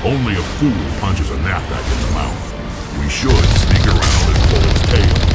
Only a fool punches a knapsack in the mouth. We should sneak around and pull its tail.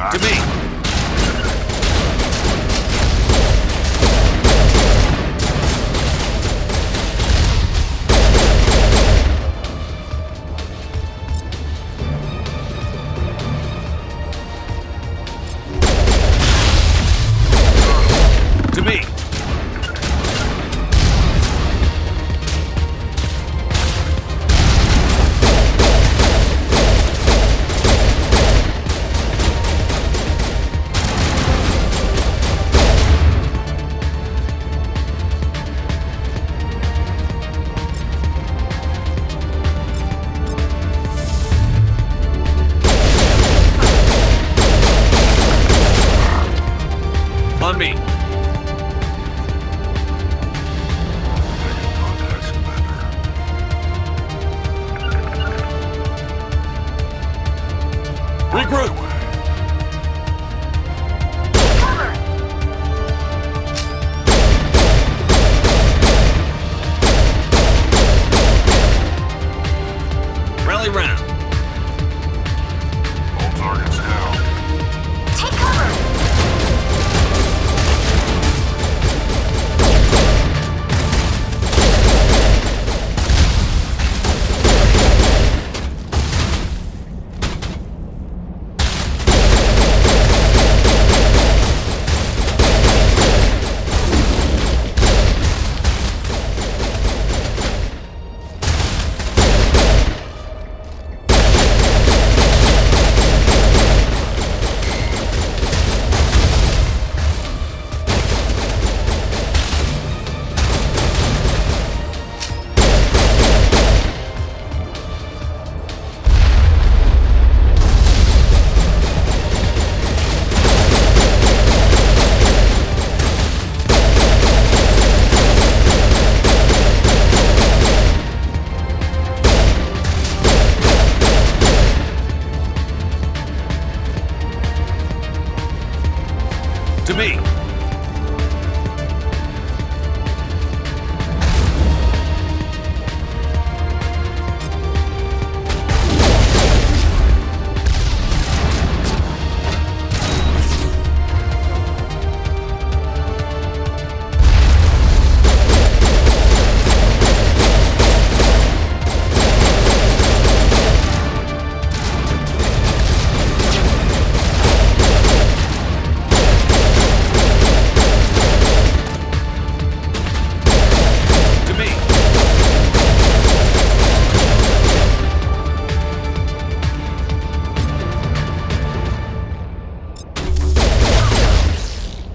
To me. To me. On me. Regroup! Rally round. All targets down. Take cover! To me.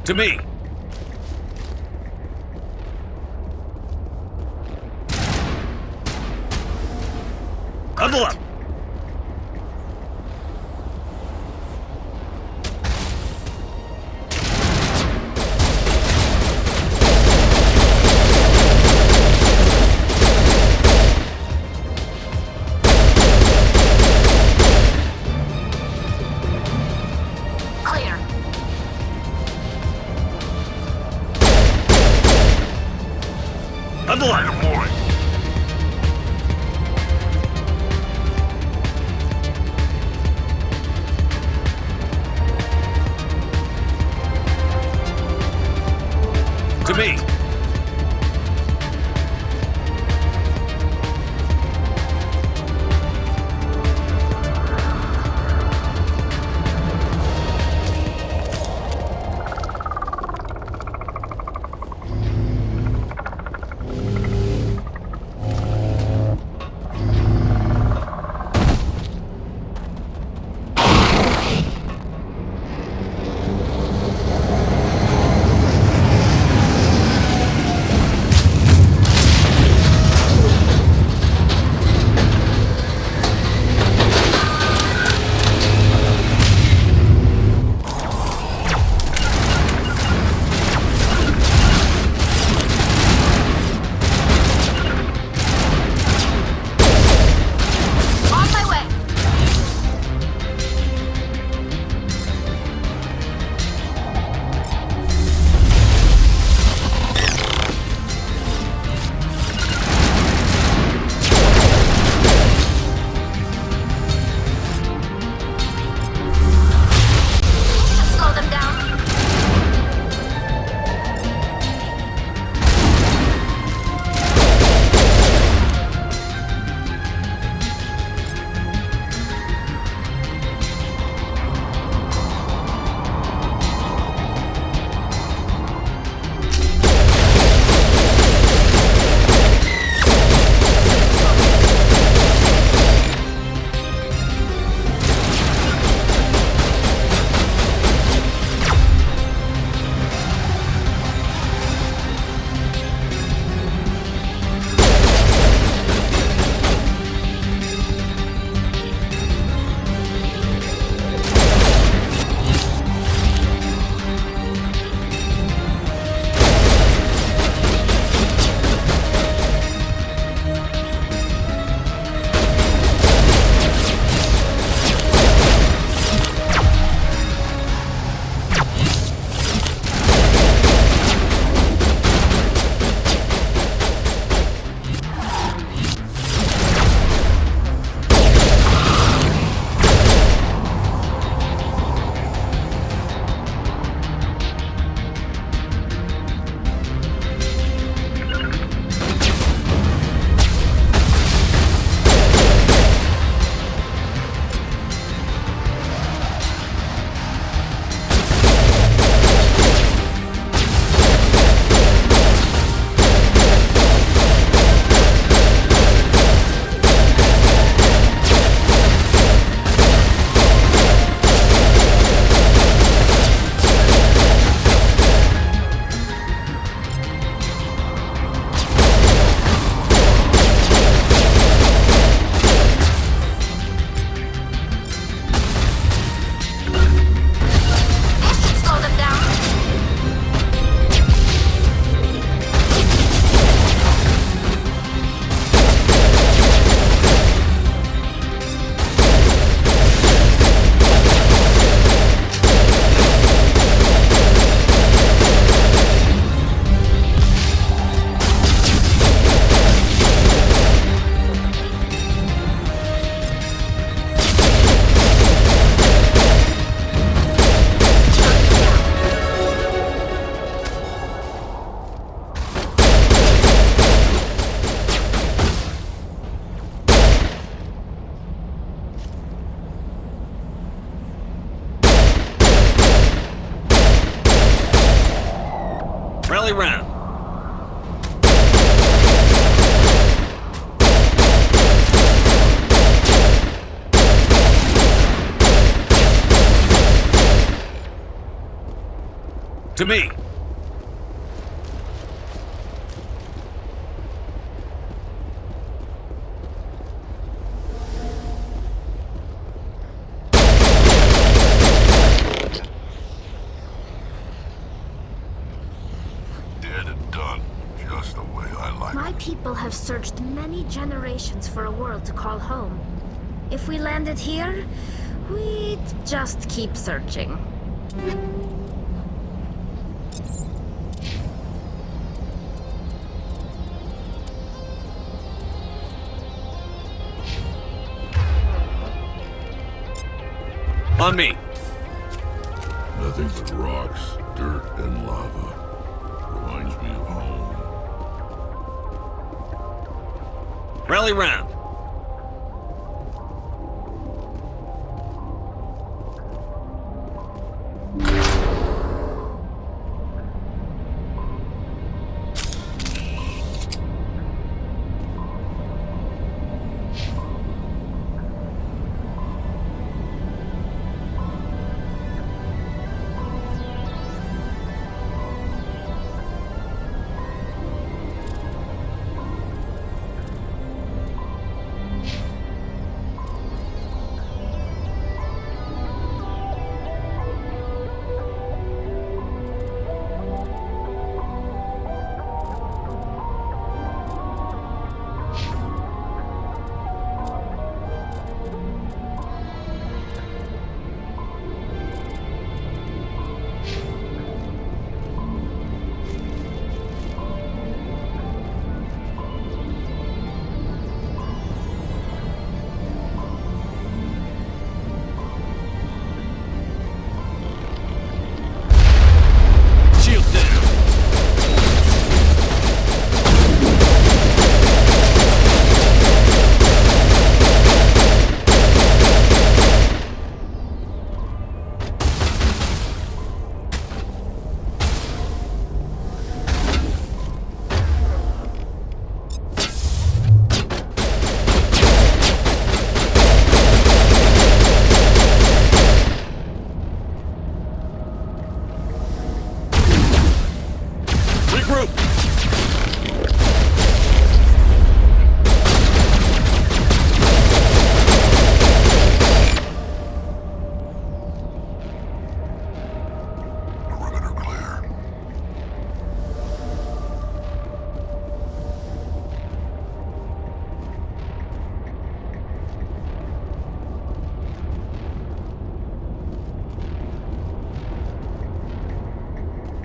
To me. Level up. Clear. Level up. Deploy. To me. Rally round. To me. Dead and done, just the way I like My it. people have searched many generations for a world to call home. If we landed here, we'd just keep searching. On me. Nothing but rocks, dirt, and lava. Reminds me of home. Rally round.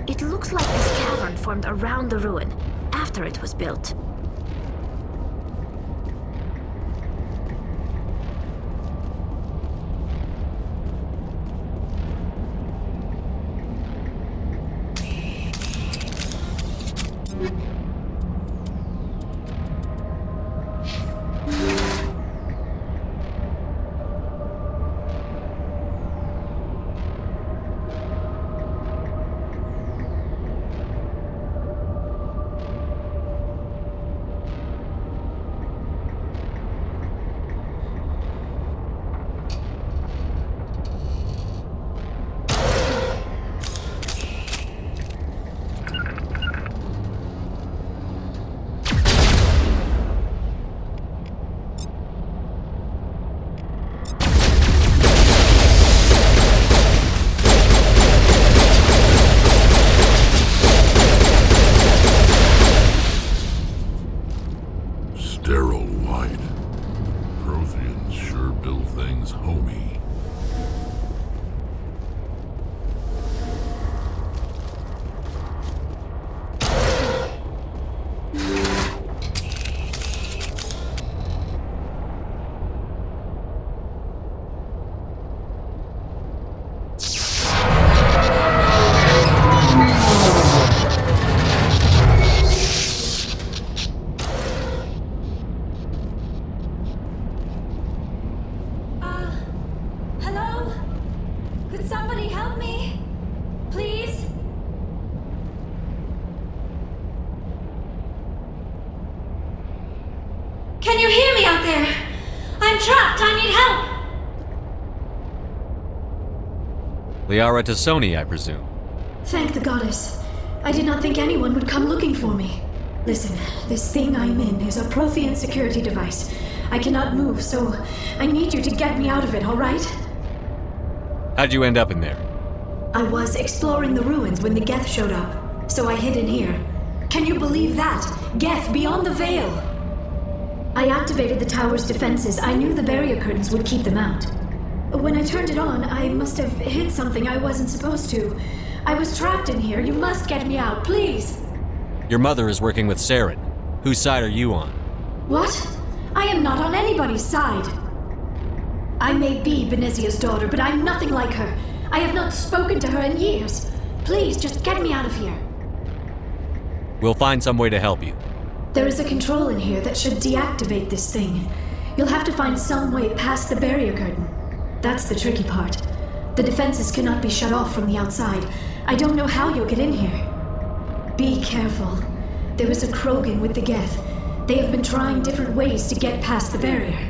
It looks like this cavern formed around the ruin, after it was built. trapped! I need help! Liara to Sony, I presume. Thank the goddess. I did not think anyone would come looking for me. Listen, this thing I'm in is a Prothean security device. I cannot move, so I need you to get me out of it, alright? How'd you end up in there? I was exploring the ruins when the Geths showed up, so I hid in here. Can you believe that? Geth beyond the veil! I activated the tower's defenses. I knew the barrier curtains would keep them out. When I turned it on, I must have hit something I wasn't supposed to. I was trapped in here. You must get me out, please! Your mother is working with Saren. Whose side are you on? What? I am not on anybody's side. I may be Benezia's daughter, but I'm nothing like her. I have not spoken to her in years. Please, just get me out of here. We'll find some way to help you. There is a control in here that should deactivate this thing. You'll have to find some way past the barrier curtain. That's the tricky part. The defenses cannot be shut off from the outside. I don't know how you'll get in here. Be careful. There is a Krogan with the Geth. They have been trying different ways to get past the barrier.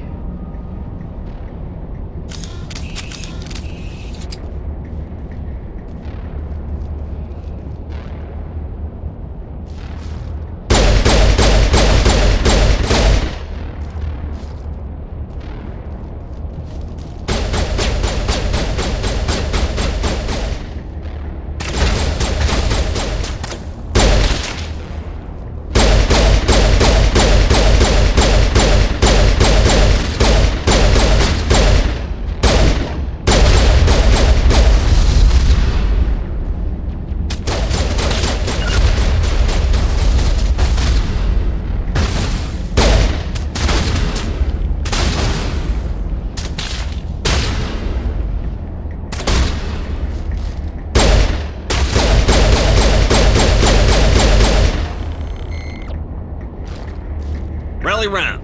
Rally round.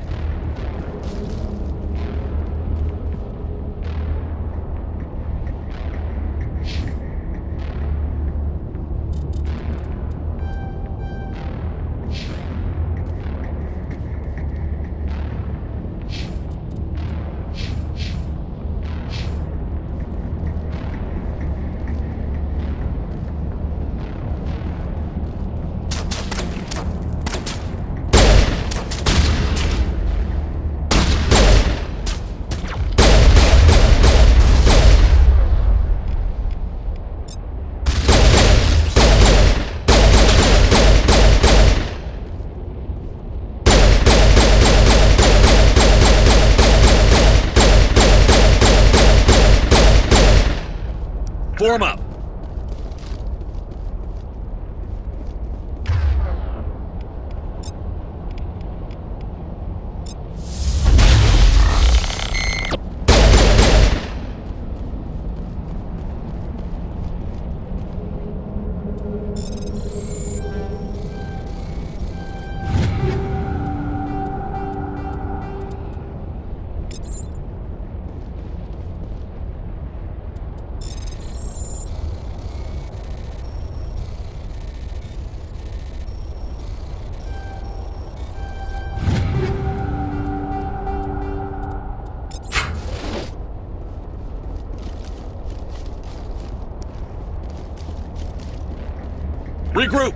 Form up. Regroup!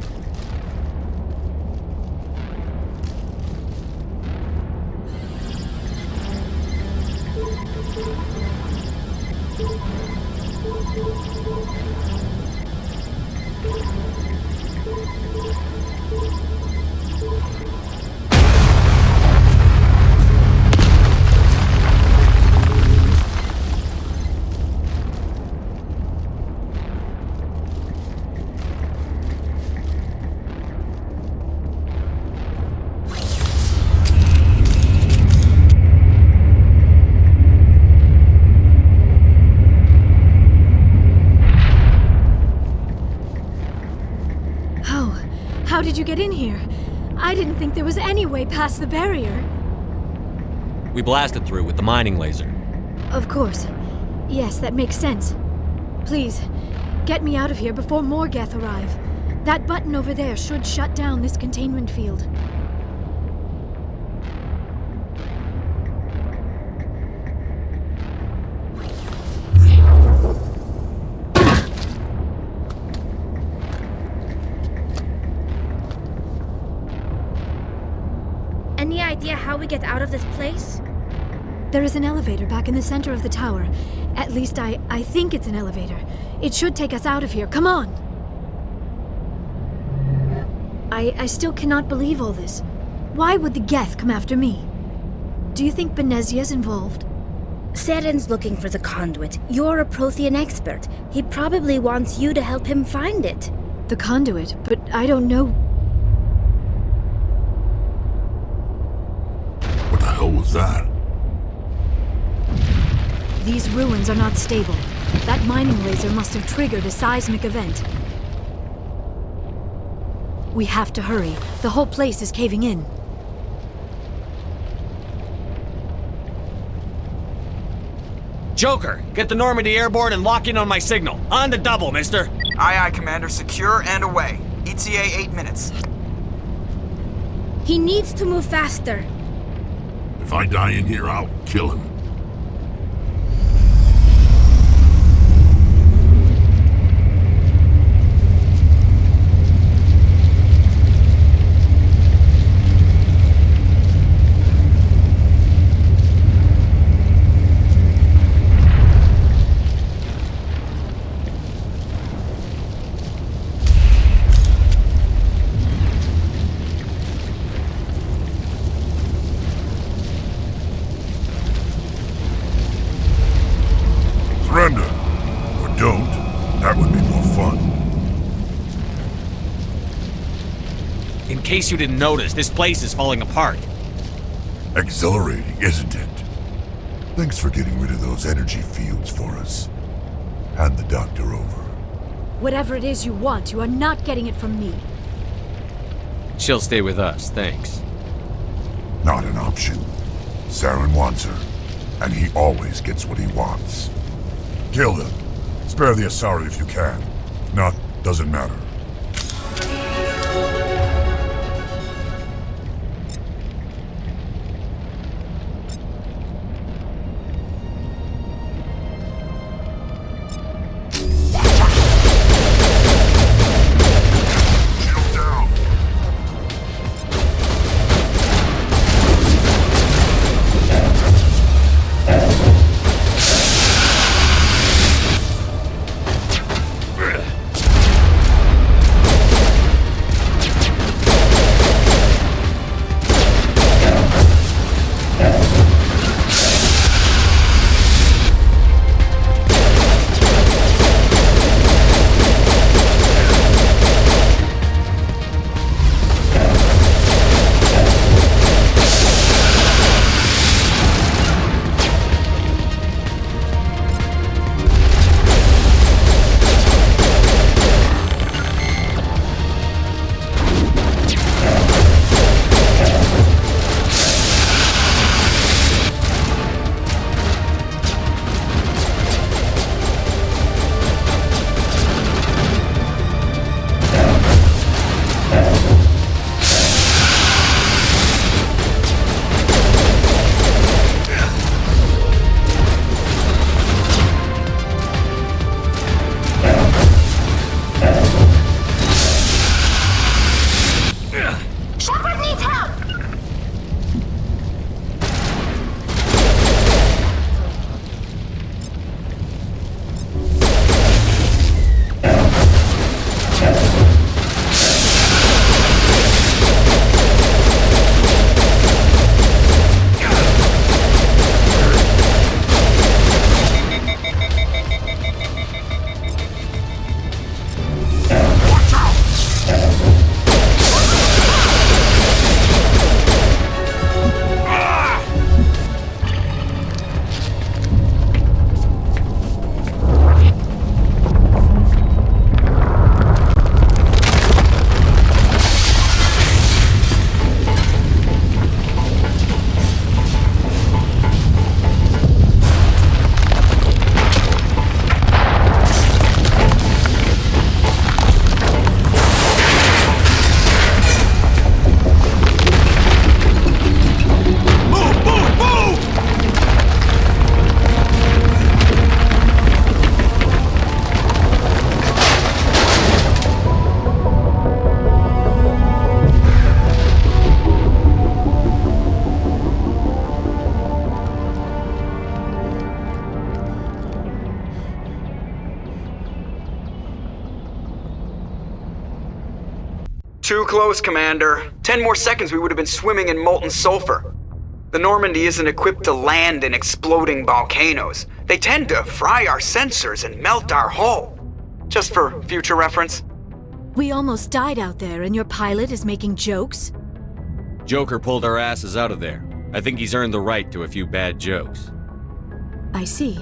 How did you get in here? I didn't think there was any way past the barrier. We blasted through with the mining laser. Of course. Yes, that makes sense. Please, get me out of here before more Geth arrive. That button over there should shut down this containment field. idea how we get out of this place? There is an elevator back in the center of the tower. At least I think it's an elevator. It should take us out of here. Come on! I still cannot believe all this. Why would the Geth come after me? Do you think Benezia's involved? Seren's looking for the conduit. You're a Prothean expert. He probably wants you to help him find it. The conduit? But I don't know... What the hell was that? These ruins are not stable. That mining laser must have triggered a seismic event. We have to hurry. The whole place is caving in. Joker, get the Normandy airborne and lock in on my signal. On the double, mister. Aye, aye, Commander. Secure and away. ETA 8 minutes. He needs to move faster. If I die in here, I'll kill him. Surrender. Or don't. That would be more fun. In case you didn't notice, this place is falling apart. Exhilarating, isn't it? Thanks for getting rid of those energy fields for us. Hand the doctor over. Whatever it is you want, you are not getting it from me. She'll stay with us, thanks. Not an option. Saren wants her, and he always gets what he wants. Kill them. Spare the Asari if you can. If not, doesn't matter. Shield down. Too close, Commander. 10 more seconds we would have been swimming in molten sulfur. The Normandy isn't equipped to land in exploding volcanoes. They tend to fry our sensors and melt our hull. Just for future reference. We almost died out there and your pilot is making jokes? Joker pulled our asses out of there. I think he's earned the right to a few bad jokes. I see.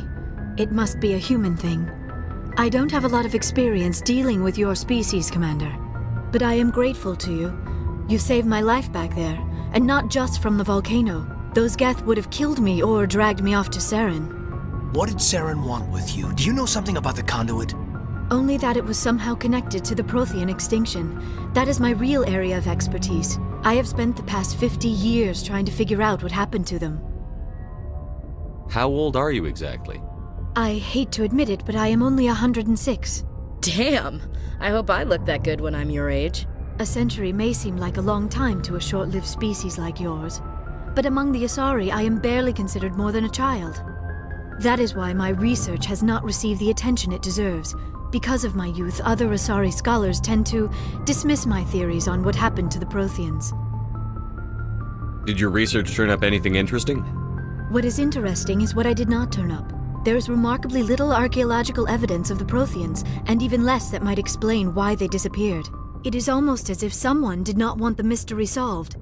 It must be a human thing. I don't have a lot of experience dealing with your species, Commander. But I am grateful to you. You saved my life back there, and not just from the volcano. Those Geths would have killed me or dragged me off to Saren. What did Saren want with you? Do you know something about the conduit? Only that it was somehow connected to the Prothean extinction. That is my real area of expertise. I have spent the past 50 years trying to figure out what happened to them. How old are you exactly? I hate to admit it, but I am only 106. Damn! I hope I look that good when I'm your age. A century may seem like a long time to a short-lived species like yours, but among the Asari I am barely considered more than a child. That is why my research has not received the attention it deserves. Because of my youth, other Asari scholars tend to dismiss my theories on what happened to the Protheans. Did your research turn up anything interesting? What is interesting is what I did not turn up. There is remarkably little archaeological evidence of the Protheans, and even less that might explain why they disappeared. It is almost as if someone did not want the mystery solved.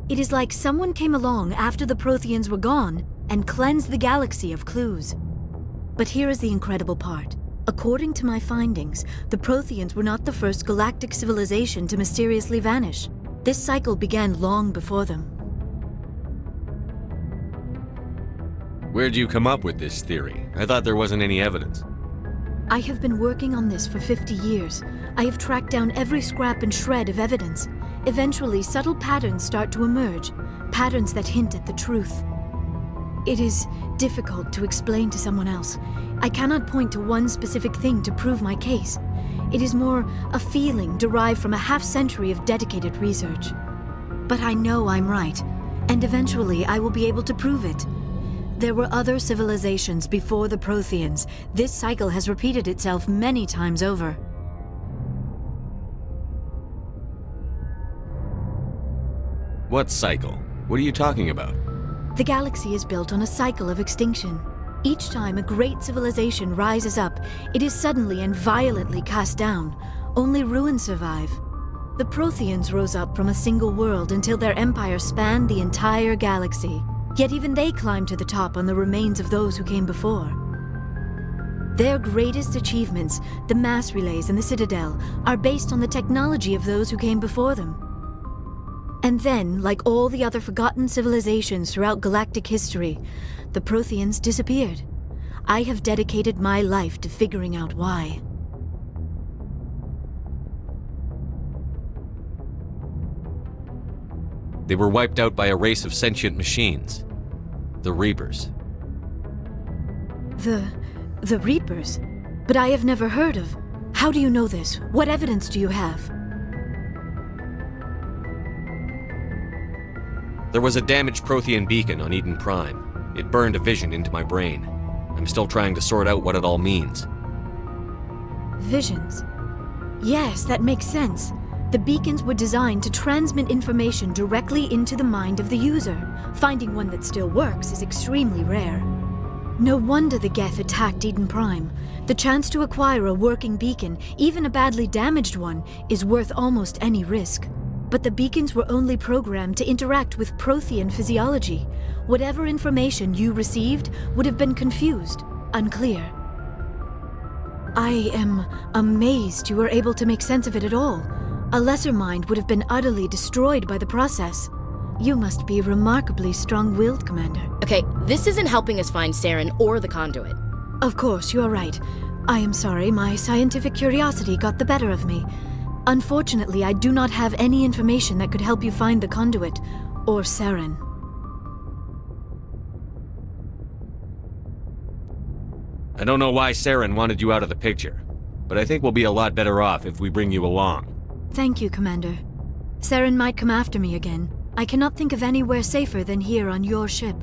It is like someone came along after the Protheans were gone and cleansed the galaxy of clues. But here is the incredible part. According to my findings, the Protheans were not the first galactic civilization to mysteriously vanish. This cycle began long before them. Where'd you come up with this theory? I thought there wasn't any evidence. I have been working on this for 50 years. I have tracked down every scrap and shred of evidence. Eventually, subtle patterns start to emerge, patterns that hint at the truth. It is difficult to explain to someone else. I cannot point to one specific thing to prove my case. It is more a feeling derived from a half-century of dedicated research. But I know I'm right, and eventually I will be able to prove it. There were other civilizations before the Protheans. This cycle has repeated itself many times over. What cycle? What are you talking about? The galaxy is built on a cycle of extinction. Each time a great civilization rises up, it is suddenly and violently cast down. Only ruins survive. The Protheans rose up from a single world until their empire spanned the entire galaxy. Yet even they climbed to the top on the remains of those who came before. Their greatest achievements, the mass relays and the Citadel, are based on the technology of those who came before them. And then, like all the other forgotten civilizations throughout galactic history, the Protheans disappeared. I have dedicated my life to figuring out why. They were wiped out by a race of sentient machines. The Reapers. The Reapers? But I have never heard of. How do you know this? What evidence do you have? There was a damaged Prothean beacon on Eden Prime. It burned a vision into my brain. I'm still trying to sort out what it all means. Visions. Yes, that makes sense. The beacons were designed to transmit information directly into the mind of the user. Finding one that still works is extremely rare. No wonder the Geth attacked Eden Prime. The chance to acquire a working beacon, even a badly damaged one, is worth almost any risk. But the beacons were only programmed to interact with Prothean physiology. Whatever information you received would have been confused, unclear. I am amazed you were able to make sense of it at all. A lesser mind would have been utterly destroyed by the process. You must be remarkably strong-willed, Commander. Okay, this isn't helping us find Saren or the conduit. Of course, you are right. I am sorry, my scientific curiosity got the better of me. Unfortunately, I do not have any information that could help you find the conduit, or Saren. I don't know why Saren wanted you out of the picture, but I think we'll be a lot better off if we bring you along. Thank you, Commander. Saren might come after me again. I cannot think of anywhere safer than here on your ship.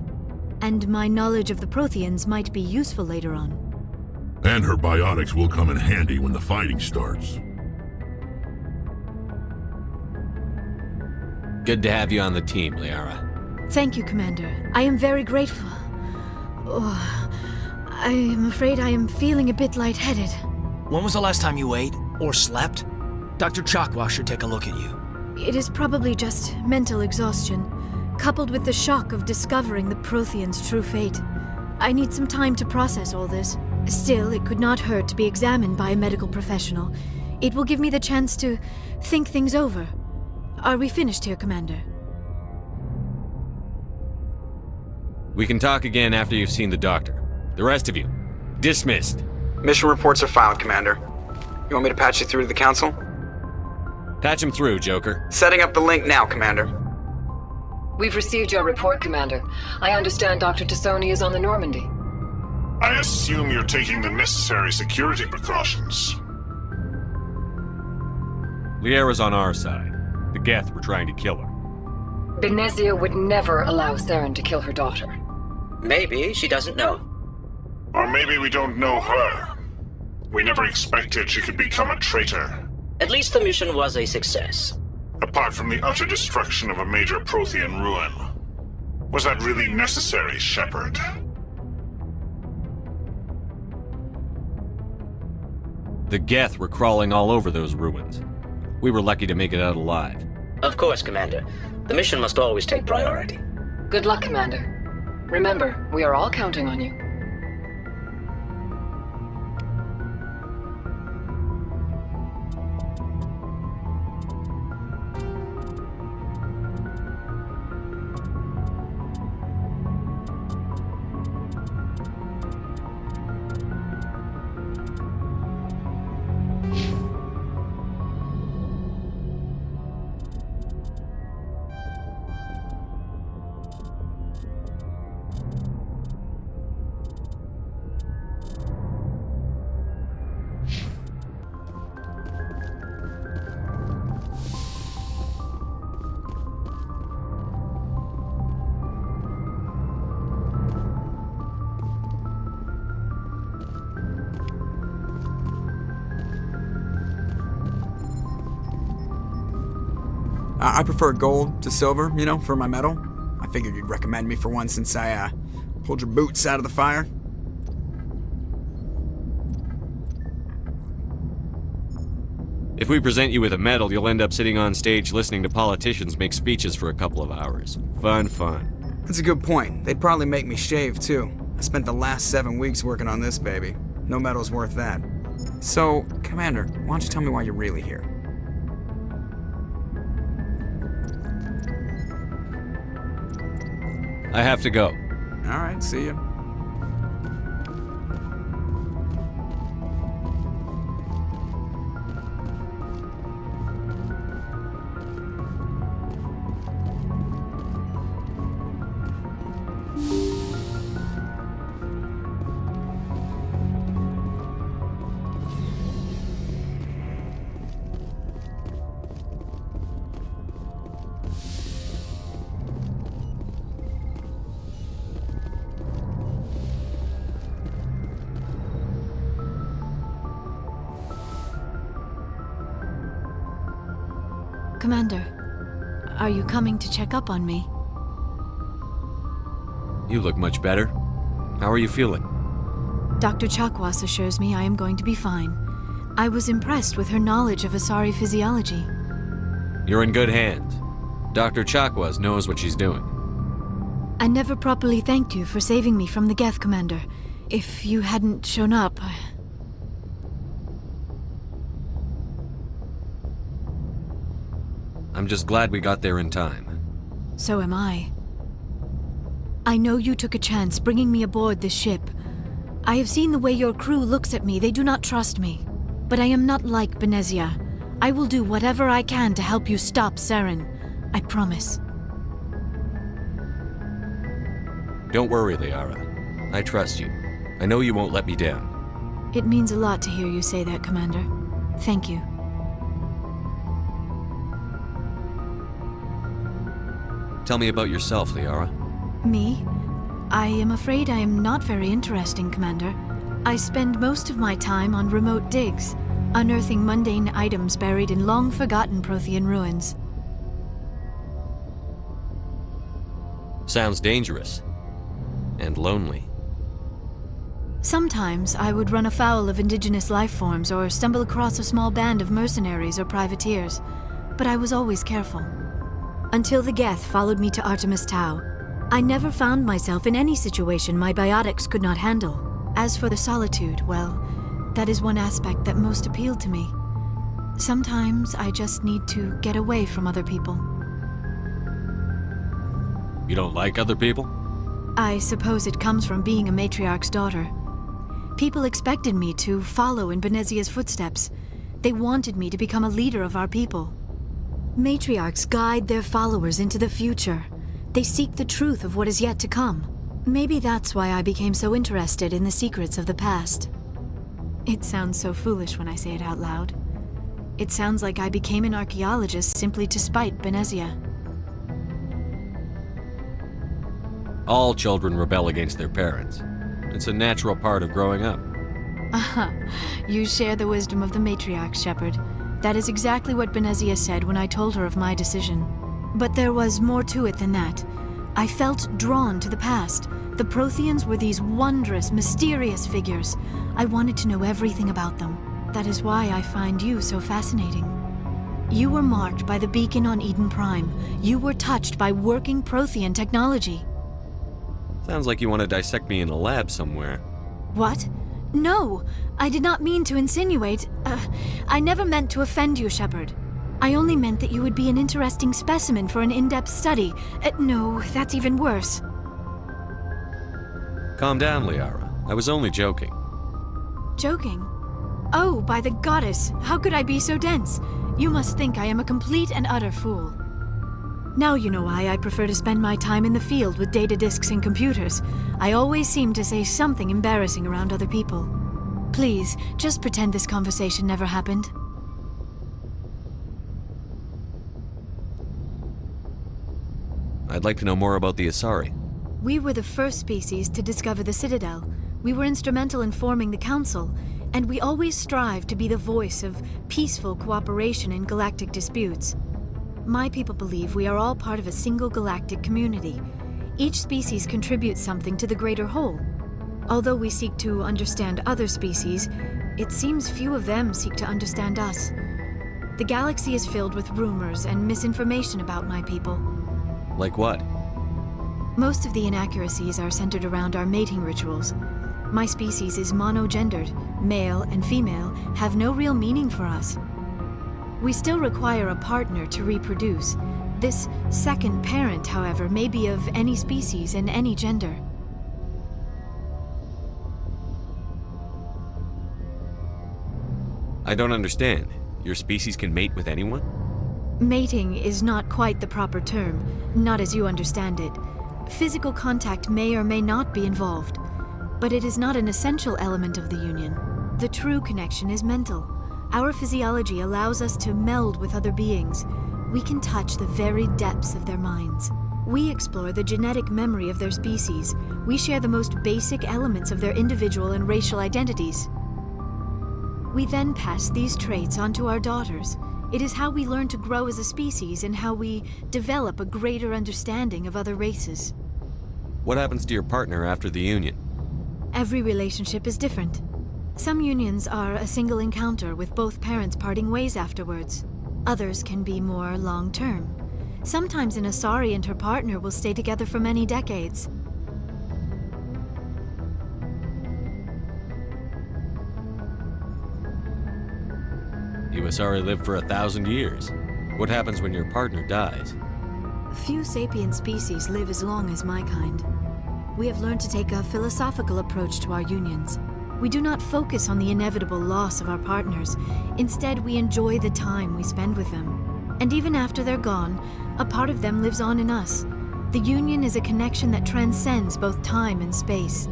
And my knowledge of the Protheans might be useful later on. And her biotics will come in handy when the fighting starts. Good to have you on the team, Liara. Thank you, Commander. I am very grateful. Oh, I am afraid I am feeling a bit lightheaded. When was the last time you ate or slept? Dr. Chakwa should take a look at you. It is probably just mental exhaustion, coupled with the shock of discovering the Prothean's true fate. I need some time to process all this. Still, it could not hurt to be examined by a medical professional. It will give me the chance to think things over. Are we finished here, Commander? We can talk again after you've seen the doctor. The rest of you, dismissed. Mission reports are filed, Commander. You want me to patch you through to the Council? Patch him through, Joker. Setting up the link now, Commander. We've received your report, Commander. I understand Dr. Sony is on the Normandy. I assume you're taking the necessary security precautions. Liara's on our side. The Geths were trying to kill her. Benezia would never allow Saren to kill her daughter. Maybe she doesn't know. Or maybe we don't know her. We never expected she could become a traitor. At least the mission was a success. Apart from the utter destruction of a major Prothean ruin. Was that really necessary, Shepard? The Geths were crawling all over those ruins. We were lucky to make it out alive. Of course, Commander. The mission must always take priority. Good luck, Commander. Remember, we are all counting on you. I prefer gold to silver, you know, for my metal. I figured you'd recommend me for one since I, pulled your boots out of the fire. If we present you with a medal, you'll end up sitting on stage listening to politicians make speeches for a couple of hours. Fun. That's a good point. They'd probably make me shave, too. I spent the last 7 weeks working on this baby. No medal's worth that. So, Commander, why don't you tell me why you're really here? I have to go. All right, see ya. Commander, are you coming to check up on me? You look much better. How are you feeling? Dr. Chakwas assures me I am going to be fine. I was impressed with her knowledge of Asari physiology. You're in good hands. Dr. Chakwas knows what she's doing. I never properly thanked you for saving me from the Geth, Commander. If you hadn't shown up... I'm just glad we got there in time. So am I. I know you took a chance bringing me aboard this ship. I have seen the way your crew looks at me. They do not trust me. But I am not like Benezia. I will do whatever I can to help you stop Saren. I promise. Don't worry, Liara. I trust you. I know you won't let me down. It means a lot to hear you say that, Commander. Thank you. Tell me about yourself, Liara. Me? I am afraid I am not very interesting, Commander. I spend most of my time on remote digs, unearthing mundane items buried in long-forgotten Prothean ruins. Sounds dangerous. And lonely. Sometimes I would run afoul of indigenous life forms or stumble across a small band of mercenaries or privateers, but I was always careful. Until the Geth followed me to Artemis Tau, I never found myself in any situation my biotics could not handle. As for the solitude, well, that is one aspect that most appealed to me. Sometimes I just need to get away from other people. You don't like other people? I suppose it comes from being a matriarch's daughter. People expected me to follow in Benezia's footsteps. They wanted me to become a leader of our people. Matriarchs guide their followers into the future. They seek the truth of what is yet to come. Maybe that's why I became so interested in the secrets of the past. It sounds so foolish when I say it out loud. It sounds like I became an archaeologist simply to spite Benezia. All children rebel against their parents. It's a natural part of growing up. You share the wisdom of the matriarch, Shepard. That is exactly what Benezia said when I told her of my decision. But there was more to it than that. I felt drawn to the past. The Protheans were these wondrous, mysterious figures. I wanted to know everything about them. That is why I find you so fascinating. You were marked by the beacon on Eden Prime. You were touched by working Prothean technology. Sounds like you want to dissect me in a lab somewhere. What? No! I did not mean to insinuate. I never meant to offend you, Shepard. I only meant that you would be an interesting specimen for an in-depth study. No, that's even worse. Calm down, Liara. I was only joking. Joking? Oh, by the goddess, how could I be so dense? You must think I am a complete and utter fool. Now you know why I prefer to spend my time in the field with data disks and computers. I always seem to say something embarrassing around other people. Please, just pretend this conversation never happened. I'd like to know more about the Asari. We were the first species to discover the Citadel. We were instrumental in forming the Council, and we always strive to be the voice of peaceful cooperation in galactic disputes. My people believe we are all part of a single galactic community. Each species contributes something to the greater whole. Although we seek to understand other species, it seems few of them seek to understand us. The galaxy is filled with rumors and misinformation about my people. Like what? Most of the inaccuracies are centered around our mating rituals. My species is monogendered. Male and female have no real meaning for us. We still require a partner to reproduce. This second parent, however, may be of any species and any gender. I don't understand. Your species can mate with anyone? Mating is not quite the proper term, not as you understand it. Physical contact may or may not be involved, but it is not an essential element of the union. The true connection is mental. Our physiology allows us to meld with other beings. We can touch the very depths of their minds. We explore the genetic memory of their species. We share the most basic elements of their individual and racial identities. We then pass these traits on to our daughters. It is how we learn to grow as a species and how we develop a greater understanding of other races. What happens to your partner after the union? Every relationship is different. Some unions are a single encounter with both parents parting ways afterwards. Others can be more long-term. Sometimes an Asari and her partner will stay together for many decades. You Asari live for 1,000 years. What happens when your partner dies? Few sapient species live as long as my kind. We have learned to take a philosophical approach to our unions. We do not focus on the inevitable loss of our partners. Instead, we enjoy the time we spend with them. And even after they're gone, a part of them lives on in us. The union is a connection that transcends both time and space.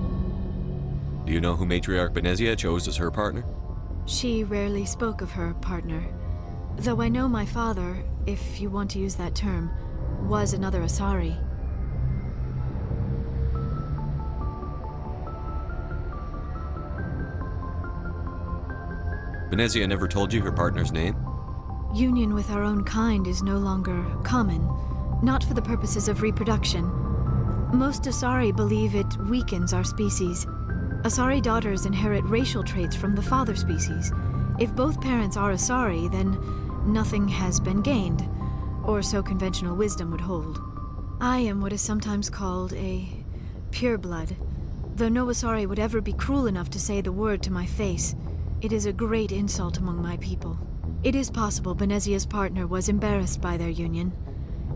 Do you know who Matriarch Benezia chose as her partner? She rarely spoke of her partner. Though I know my father, if you want to use that term, was another Asari. Benezia never told you her partner's name? Union with our own kind is no longer common, not for the purposes of reproduction. Most Asari believe it weakens our species. Asari daughters inherit racial traits from the father species. If both parents are Asari, then nothing has been gained, or so conventional wisdom would hold. I am what is sometimes called a pureblood, though no Asari would ever be cruel enough to say the word to my face. It is a great insult among my people. It is possible Benezia's partner was embarrassed by their union.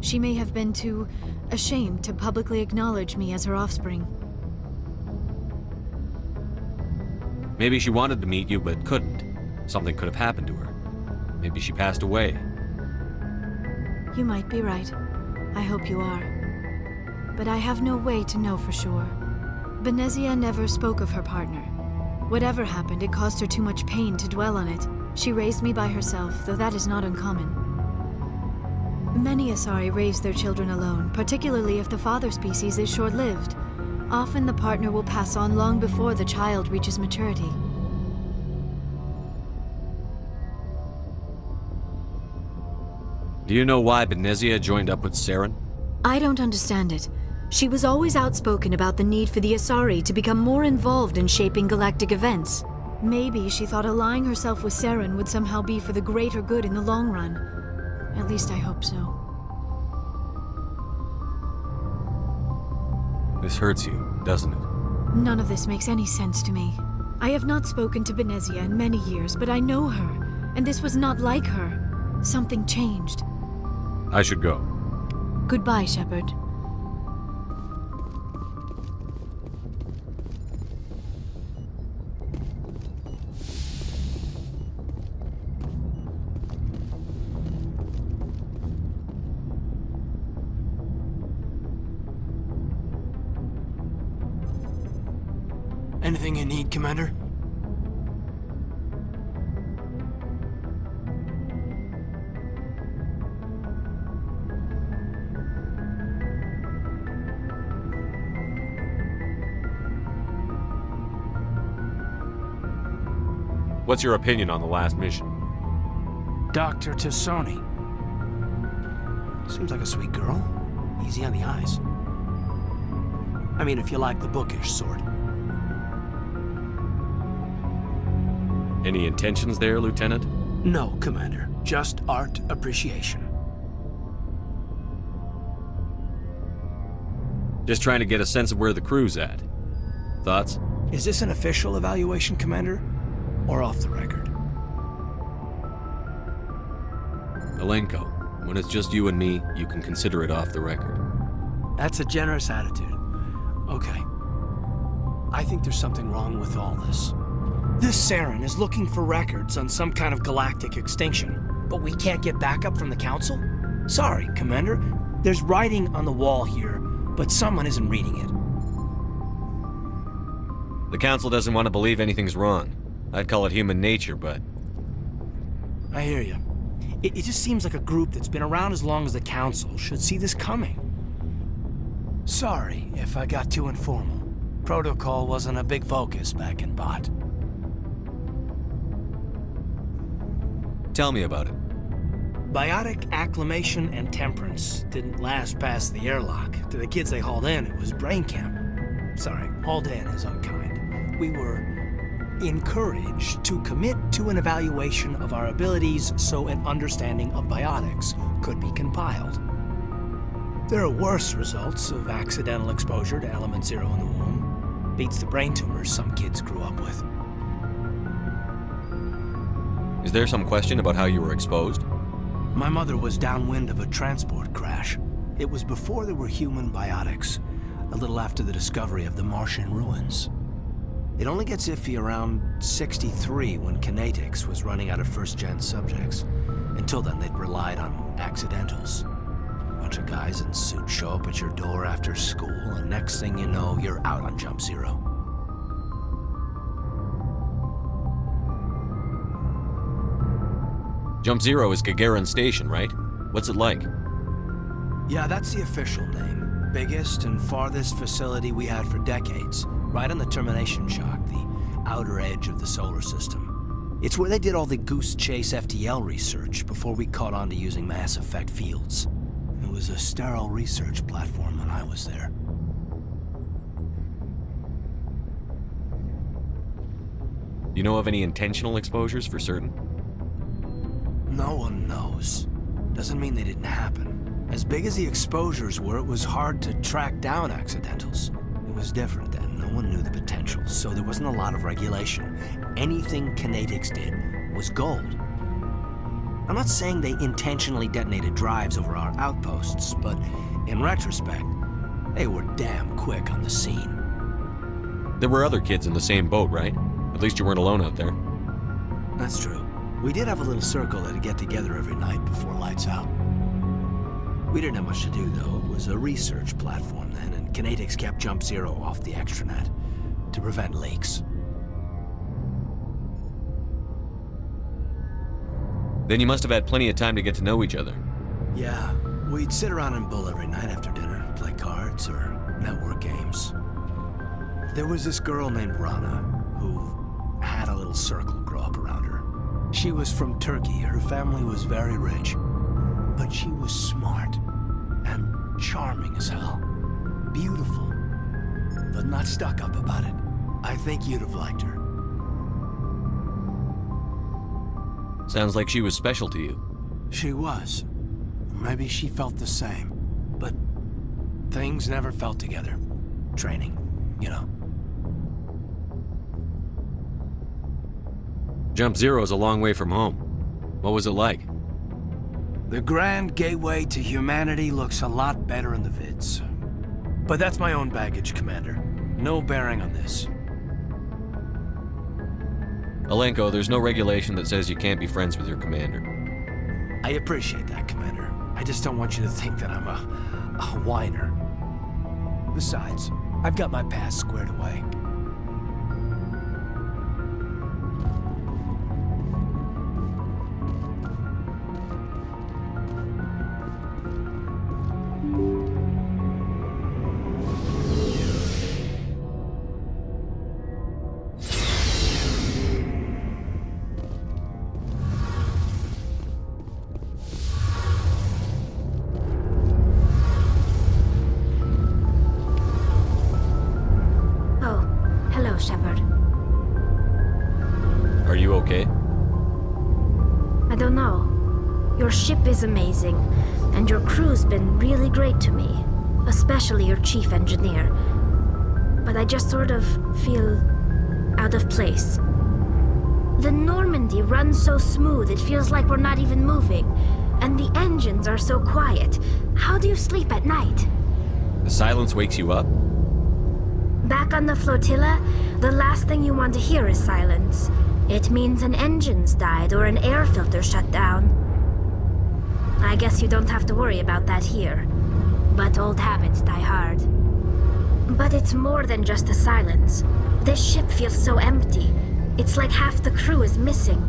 She may have been too ashamed to publicly acknowledge me as her offspring. Maybe she wanted to meet you but couldn't. Something could have happened to her. Maybe she passed away. You might be right. I hope you are. But I have no way to know for sure. Benezia never spoke of her partner. Whatever happened, it caused her too much pain to dwell on it. She raised me by herself, though that is not uncommon. Many Asari raise their children alone, particularly if the father species is short-lived. Often the partner will pass on long before the child reaches maturity. Do you know why Benezia joined up with Saren? I don't understand it. She was always outspoken about the need for the Asari to become more involved in shaping galactic events. Maybe she thought allying herself with Saren would somehow be for the greater good in the long run. At least I hope so. This hurts you, doesn't it? None of this makes any sense to me. I have not spoken to Benezia in many years, but I know her, and this was not like her. Something changed. I should go. Goodbye, Shepard. Anything you need, Commander? What's your opinion on the last mission? Dr. Sony. Seems like a sweet girl. Easy on the eyes. I mean, if you like the bookish sort. Any intentions there, Lieutenant? No, Commander. Just art appreciation. Just trying to get a sense of where the crew's at. Thoughts? Is this an official evaluation, Commander? Or off the record? Alenko, when it's just you and me, you can consider it off the record. That's a generous attitude. Okay. I think there's something wrong with all this. This Saren is looking for records on some kind of galactic extinction, but we can't get backup from the Council? Sorry, Commander. There's writing on the wall here, but someone isn't reading it. The Council doesn't want to believe anything's wrong. I'd call it human nature, but... I hear you. It just seems like a group that's been around as long as the Council should see this coming. Sorry if I got too informal. Protocol wasn't a big focus back in Bot. Tell me about it. Biotic acclimation and temperance didn't last past the airlock. To the kids they hauled in, it was brain camp. Sorry, hauled in is unkind. We were encouraged to commit to an evaluation of our abilities so an understanding of biotics could be compiled. There are worse results of accidental exposure to element 0 in the womb. Beats the brain tumors some kids grew up with. Is there some question about how you were exposed? My mother was downwind of a transport crash. It was before there were human biotics, a little after the discovery of the Martian ruins. It only gets iffy around 63 when Kinetics was running out of first-gen subjects. Until then, they'd relied on accidentals. A bunch of guys in suits show up at your door after school, and next thing you know, you're out on Jump Zero. Jump Zero is Gagarin Station, right? What's it like? Yeah, that's the official name. Biggest and farthest facility we had for decades. Right on the termination shock, the outer edge of the solar system. It's where they did all the Goose Chase FTL research before we caught on to using mass effect fields. It was a sterile research platform when I was there. You know of any intentional exposures for certain? No one knows. Doesn't mean they didn't happen. As big as the exposures were, it was hard to track down accidentals. It was different then. No one knew the potential, so there wasn't a lot of regulation. Anything Kinetics did was gold. I'm not saying they intentionally detonated drives over our outposts, but in retrospect, they were damn quick on the scene. There were other kids in the same boat, right? At least you weren't alone out there. That's true. We did have a little circle that'd get together every night before lights out. We didn't have much to do, though. It was a research platform then, and Kinetics kept Jump Zero off the extranet to prevent leaks. Then you must have had plenty of time to get to know each other. Yeah, we'd sit around and bull every night after dinner, play cards or network games. There was this girl named Rana who had a little circle grow up around her. She was from Turkey. Her family was very rich, but she was smart and charming as hell. Beautiful, but not stuck up about it. I think you'd have liked her. Sounds like she was special to you. She was. Maybe she felt the same, but things never felt together. Training, you know. Jump Zero is a long way from home. What was it like? The grand gateway to humanity looks a lot better in the vids. But that's my own baggage, Commander. No bearing on this. Alenko, there's no regulation that says you can't be friends with your commander. I appreciate that, Commander. I just don't want you to think that I'm a whiner. Besides, I've got my past squared away. Your ship is amazing, and your crew's been really great to me, especially your chief engineer. But I just sort of feel out of place. The Normandy runs so smooth it feels like we're not even moving, and the engines are so quiet. How do you sleep at night? The silence wakes you up? Back on the flotilla, the last thing you want to hear is silence. It means an engine's died or an air filter shut down. I guess you don't have to worry about that here. But old habits die hard. But it's more than just the silence. This ship feels so empty. It's like half the crew is missing.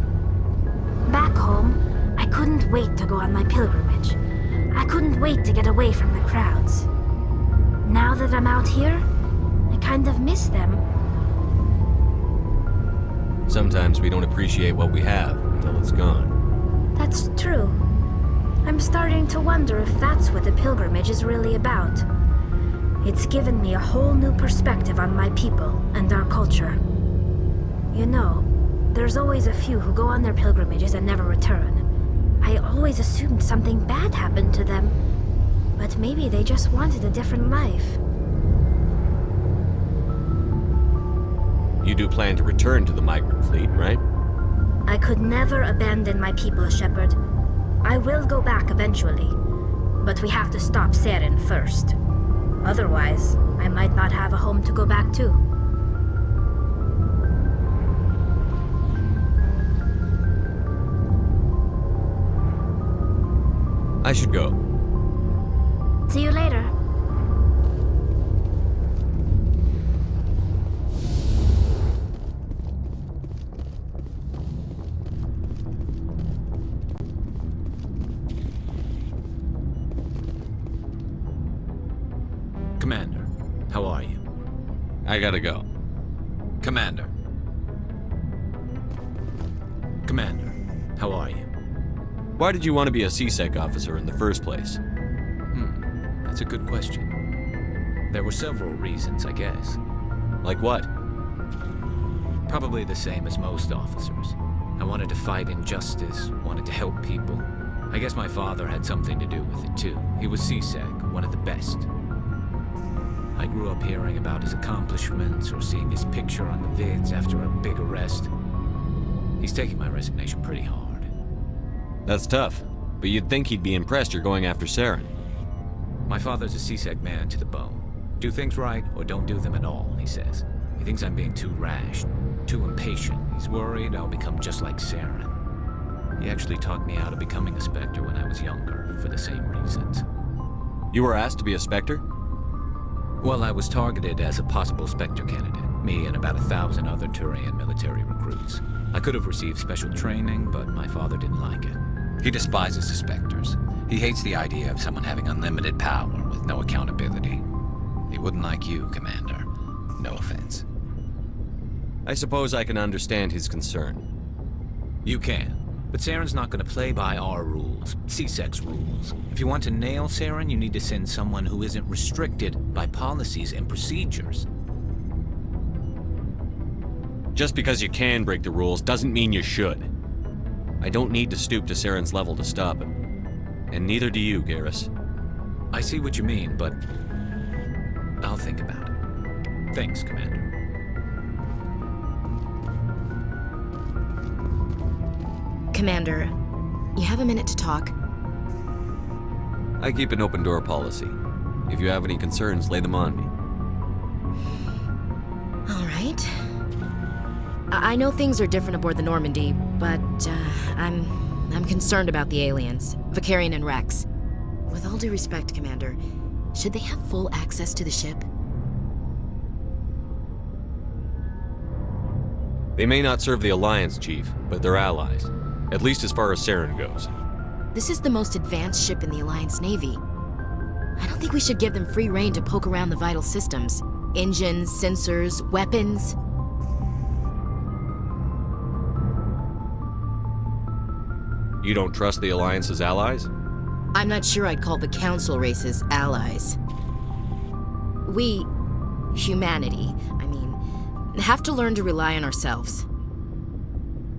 Back home, I couldn't wait to go on my pilgrimage. I couldn't wait to get away from the crowds. Now that I'm out here, I kind of miss them. Sometimes we don't appreciate what we have until it's gone. That's true. I'm starting to wonder if that's what the pilgrimage is really about. It's given me a whole new perspective on my people and our culture. You know, there's always a few who go on their pilgrimages and never return. I always assumed something bad happened to them, but maybe they just wanted a different life. You do plan to return to the migrant fleet, right? I could never abandon my people, Shepard. I will go back eventually, but we have to stop Seren first. Otherwise, I might not have a home to go back to. I should go. See you later. Commander, how are you? I gotta go. Commander. Commander, how are you? Why did you want to be a C-Sec officer in the first place? That's a good question. There were several reasons, I guess. Like what? Probably the same as most officers. I wanted to fight injustice, wanted to help people. I guess my father had something to do with it too. He was CSEC, one of the best. I grew up hearing about his accomplishments or seeing his picture on the vids after a big arrest. He's taking my resignation pretty hard. That's tough, but you'd think he'd be impressed you're going after Saren. My father's a CSEC man to the bone. Do things right or don't do them at all, he says. He thinks I'm being too rash, too impatient. He's worried I'll become just like Saren. He actually talked me out of becoming a Spectre when I was younger, for the same reasons. You were asked to be a Spectre? Well, I was targeted as a possible Spectre candidate, me and about 1,000 other Turian military recruits. I could have received special training, but my father didn't like it. He despises the Spectres. He hates the idea of someone having unlimited power with no accountability. He wouldn't like you, Commander. No offense. I suppose I can understand his concern. You can. But Saren's not going to play by our rules, CSEC's rules. If you want to nail Saren, you need to send someone who isn't restricted by policies and procedures. Just because you can break the rules doesn't mean you should. I don't need to stoop to Saren's level to stop him. And neither do you, Garrus. I see what you mean, but I'll think about it. Thanks, Commander. Commander, you have a minute to talk? I keep an open door policy. If you have any concerns, lay them on me. All right. I know things are different aboard the Normandy, but I'm concerned about the aliens, Vicarian and Wrex. With all due respect, Commander, should they have full access to the ship? They may not serve the Alliance, Chief, but they're allies. At least as far as Saren goes. This is the most advanced ship in the Alliance Navy. I don't think we should give them free rein to poke around the vital systems. Engines, sensors, weapons. You don't trust the Alliance's allies? I'm not sure I'd call the Council races allies. We, humanity, have to learn to rely on ourselves.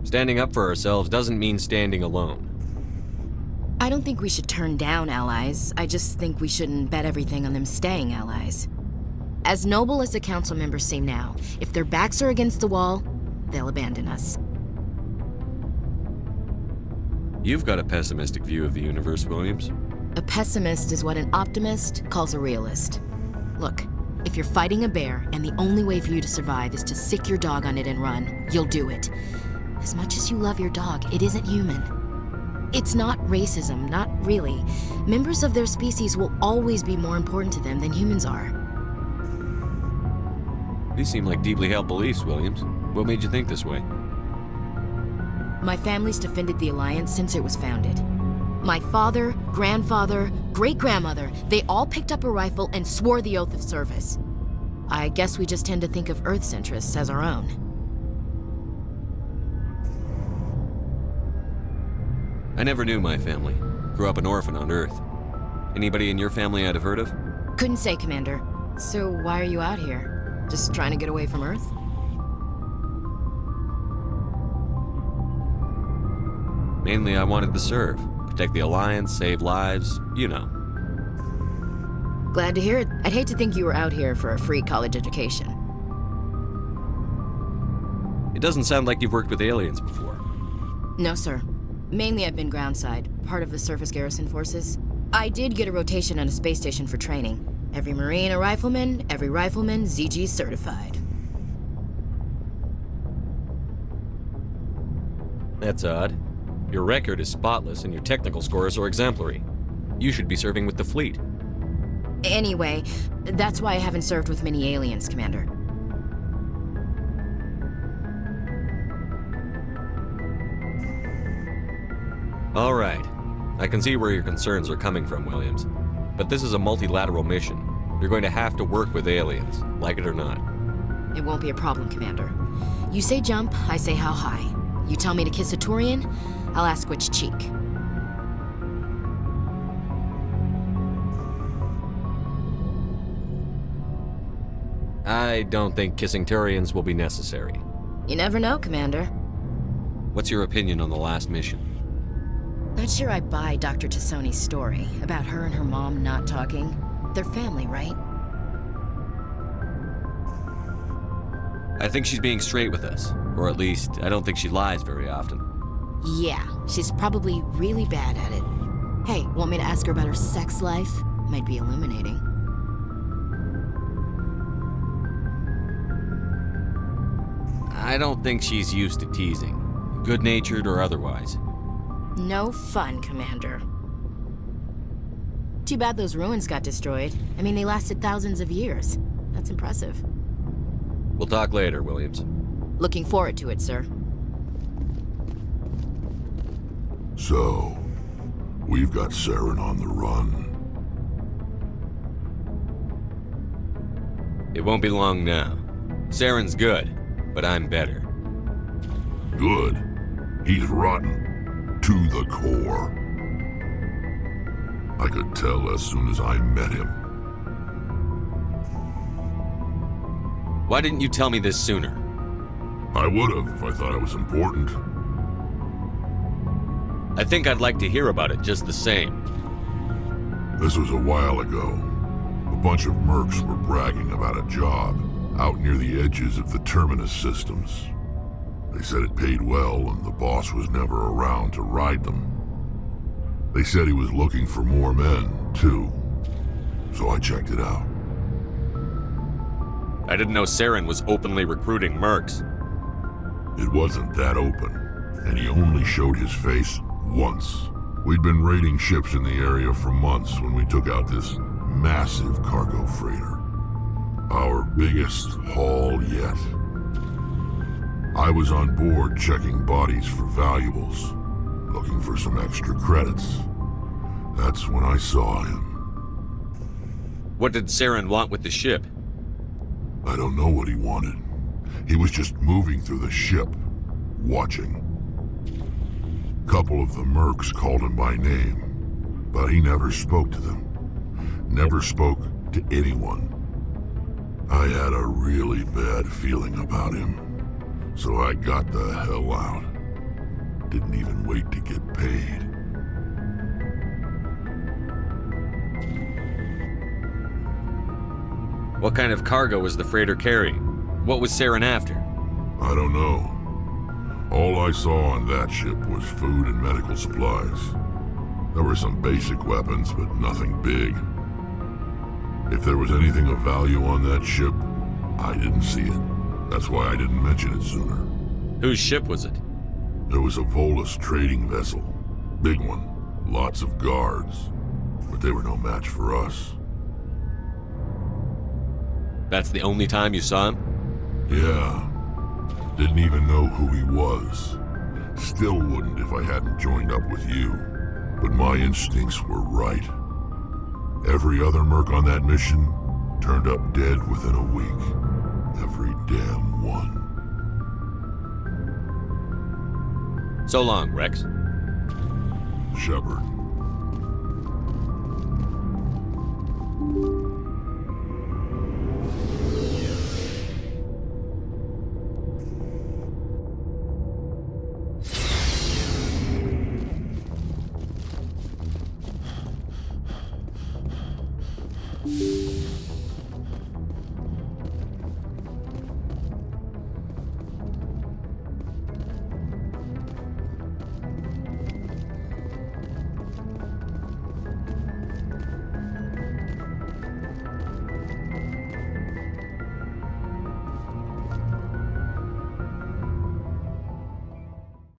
Standing up for ourselves doesn't mean standing alone. I don't think we should turn down allies. I just think we shouldn't bet everything on them staying allies. As noble as the Council members seem now, if their backs are against the wall, they'll abandon us. You've got a pessimistic view of the universe, Williams. A pessimist is what an optimist calls a realist. Look, if you're fighting a bear and the only way for you to survive is to sick your dog on it and run, you'll do it. As much as you love your dog, it isn't human. It's not racism, not really. Members of their species will always be more important to them than humans are. These seem like deeply held beliefs, Williams. What made you think this way? My family's defended the Alliance since it was founded. My father, grandfather, great-grandmother, they all picked up a rifle and swore the oath of service. I guess we just tend to think of Earth's interests as our own. I never knew my family. Grew up an orphan on Earth. Anybody in your family I'd have heard of? Couldn't say, Commander. So why are you out here? Just trying to get away from Earth? Mainly I wanted to serve. Protect the Alliance, save lives, you know. Glad to hear it. I'd hate to think you were out here for a free college education. It doesn't sound like you've worked with aliens before. No, sir. Mainly I've been groundside, part of the surface garrison forces. I did get a rotation on a space station for training. Every Marine a rifleman, every rifleman ZG certified. That's odd. Your record is spotless and your technical scores are exemplary. You should be serving with the fleet. Anyway, that's why I haven't served with many aliens, Commander. All right. I can see where your concerns are coming from, Williams. But this is a multilateral mission. You're going to have to work with aliens, like it or not. It won't be a problem, Commander. You say jump, I say how high. You tell me to kiss a Turian, I'll ask which cheek. I don't think kissing Turians will be necessary. You never know, Commander. What's your opinion on the last mission? Not sure I buy Dr. Tassoni's story about her and her mom not talking. They're family, right? I think she's being straight with us. Or at least, I don't think she lies very often. Yeah, she's probably really bad at it. Hey, want me to ask her about her sex life? Might be illuminating. I don't think she's used to teasing. Good-natured or otherwise. No fun, Commander. Too bad those ruins got destroyed. I mean, they lasted thousands of years. That's impressive. We'll talk later, Williams. Looking forward to it, sir. So, we've got Saren on the run. It won't be long now. Saren's good, but I'm better. Good? He's rotten. To the core. I could tell as soon as I met him. Why didn't you tell me this sooner? I would have if I thought it was important. I think I'd like to hear about it just the same. This was a while ago. A bunch of mercs were bragging about a job out near the edges of the Terminus systems. They said it paid well and the boss was never around to ride them. They said he was looking for more men, too. So I checked it out. I didn't know Saren was openly recruiting mercs. It wasn't that open, and he only showed his face once. We'd been raiding ships in the area for months when we took out this massive cargo freighter. Our biggest haul yet. I was on board checking bodies for valuables, looking for some extra credits. That's when I saw him. What did Saren want with the ship? I don't know what he wanted. He was just moving through the ship, watching. Couple of the mercs called him by name, but he never spoke to them. Never spoke to anyone. I had a really bad feeling about him. So I got the hell out. Didn't even wait to get paid. What kind of cargo was the freighter carrying? What was Saren after? I don't know. All I saw on that ship was food and medical supplies. There were some basic weapons, but nothing big. If there was anything of value on that ship, I didn't see it. That's why I didn't mention it sooner. Whose ship was it? It was a Volus trading vessel. Big one. Lots of guards. But they were no match for us. That's the only time you saw him? Yeah. Didn't even know who he was. Still wouldn't if I hadn't joined up with you. But my instincts were right. Every other merc on that mission turned up dead within a week. Every damn one. So long, Wrex. Shepard.